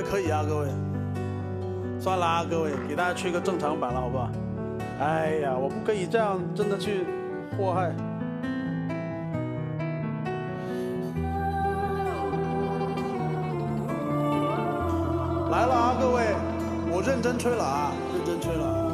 可以啊，各位。算了啊，各位，给大家吹个正常版了，好不好？哎呀，我不可以这样，真的去祸害。来了啊，各位，我认真吹了啊，认真吹了。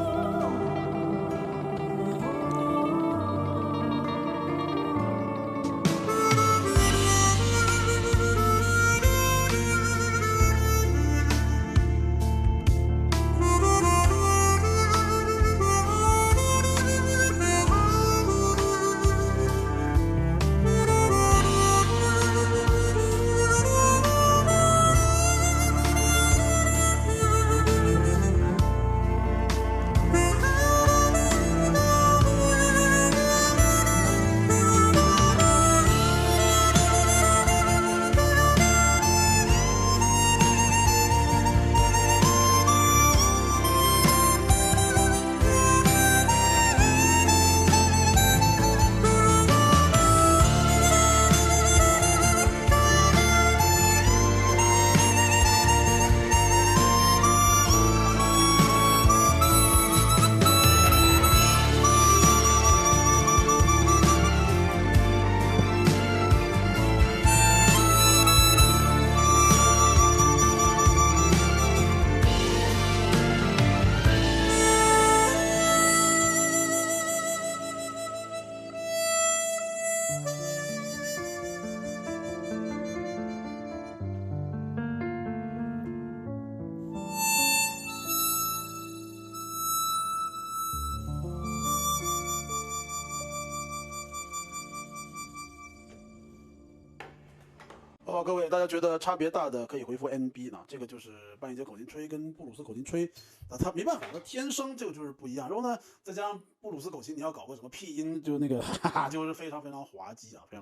好，各位，大家觉得差别大的可以回复 NB 呢？这个就是半音阶口琴吹跟布鲁斯口琴吹，它没办法，它天生这个就是不一样。然后呢，再加上布鲁斯口琴，你要搞个什么屁音，就那个，哈哈，就是非常非常滑稽啊，非常。